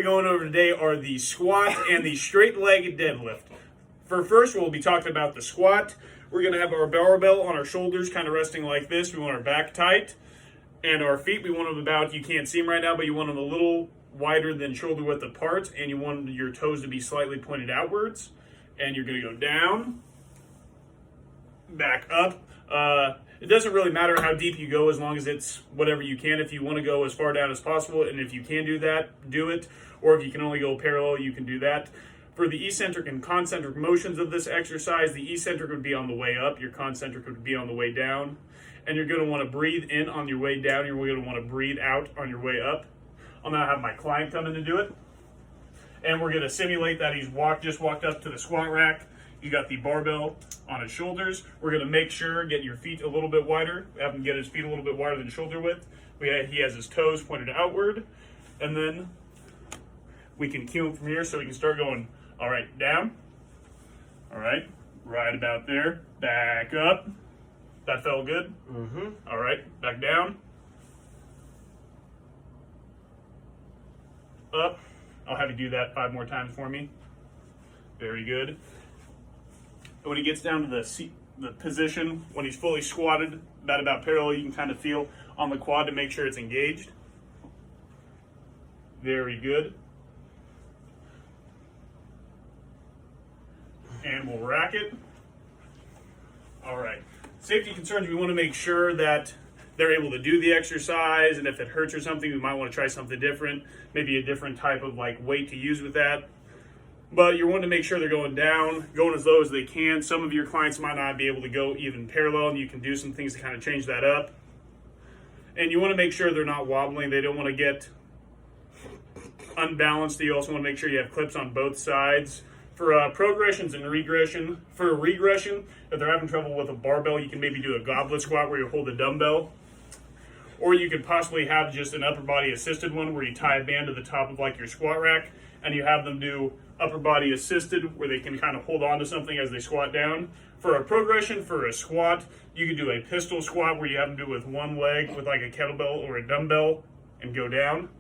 Going over today are the squat and the straight leg deadlift. For first, we'll be talking about the squat. We're going to have our barbell on our shoulders, kind of resting like this. We want our back tight, and our feet, we want them about, you can't see them right now, but you want them a little wider than shoulder width apart, and you want your toes to be slightly pointed outwards. And you're going to go down, back up. It doesn't really matter how deep you go as long as it's whatever you can. If you want to go as far down as possible, and if you can do that, do it. Or if you can only go parallel, you can do that. For the eccentric and concentric motions of this exercise, the eccentric would be on the way up, your concentric would be on the way down. And you're going to want to breathe in on your way down, you're going to want to breathe out on your way up. I'll now have my client come in and do it. And we're going to simulate that he's just walked up to the squat rack. You got the barbell on his shoulders. We're going to make sure, get your feet a little bit wider. Have him get his feet a little bit wider than shoulder width. He has his toes pointed outward. And then we can cue him from here so we can start going, all right, down. All right, right about there. Back up. That felt good? Mm-hmm. All right, back down. Up. I'll have you do that 5 more times for me. Very good. When he gets down to the position, when he's fully squatted, about parallel, you can kind of feel on the quad to make sure it's engaged. Very good. And we'll rack it. All right. Safety concerns, we want to make sure that they're able to do the exercise, and if it hurts or something, we might want to try something different, maybe a different type of weight to use with that. But you want to make sure they're going down, going as low as they can. Some of your clients might not be able to go even parallel, and you can do some things to kind of change that up. And you want to make sure they're not wobbling. They don't want to get unbalanced. You also want to make sure you have clips on both sides. For progressions and regression, for regression, if they're having trouble with a barbell, you can maybe do a goblet squat where you hold a dumbbell. Or you could possibly have just an upper body assisted one where you tie a band to the top of your squat rack, and you have them do upper body assisted where they can kind of hold on to something as they squat down. For a progression, for a squat, you could do a pistol squat where you have them do it with one leg with a kettlebell or a dumbbell and go down.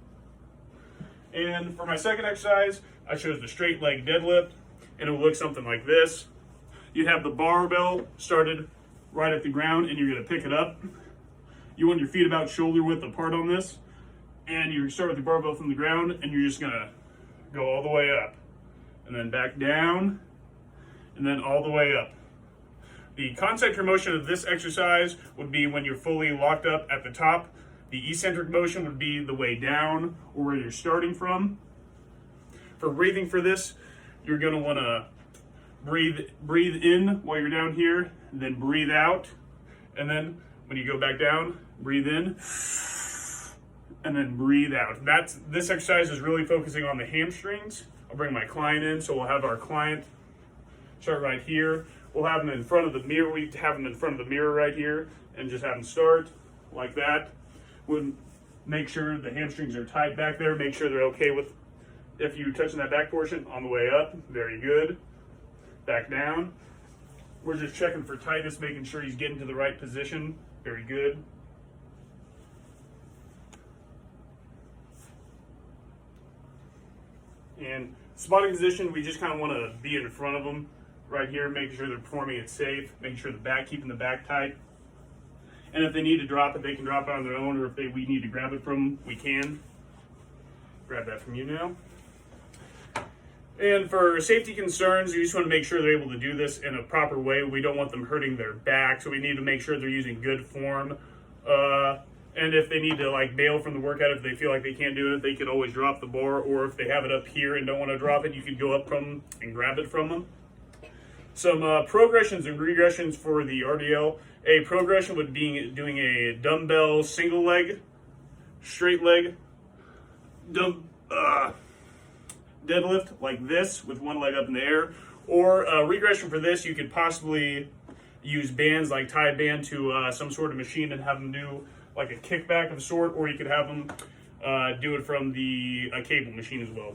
And for my second exercise, I chose the straight leg deadlift, and it will look something like this. You'd have the barbell started right at the ground, and you're going to pick it up. You want your feet about shoulder width apart on this, and you start with the barbell from the ground, and you're just going to go all the way up, and then back down, and then all the way up. The concentric motion of this exercise would be when you're fully locked up at the top. The eccentric motion would be the way down, or where you're starting from. For breathing for this, you're going to want to breathe in while you're down here, then breathe out, and then when you go back down, breathe in, and then breathe out. This exercise is really focusing on the hamstrings. I'll bring my client in, so we'll have our client start right here. We'll have them in front of the mirror. We have them in front of the mirror right here, and just have them start like that. We'll make sure the hamstrings are tight back there. Make sure they're okay with if you're touching that back portion on the way up. Very good. Back down. We're just checking for tightness, making sure he's getting to the right position. Very good. And spotting position, we just kind of want to be in front of them right here, making sure they're performing it safe, making sure keeping the back tight. And if they need to drop it, they can drop it on their own, or if we need to grab it from them, we can. Grab that from you now. And for safety concerns, you just want to make sure they're able to do this in a proper way. We don't want them hurting their back, so we need to make sure they're using good form. And if they need to bail from the workout, if they feel like they can't do it, they could always drop the bar, or if they have it up here and don't want to drop it, you could go up from them and grab it from them. Some progressions and regressions for the RDL. A progression would be doing a dumbbell single leg, straight leg, deadlift like this with one leg up in the air. Or regression for this, you could possibly use bands, tie a band to some sort of machine and have them do a kickback of a sort, or you could have them do it from a cable machine as well.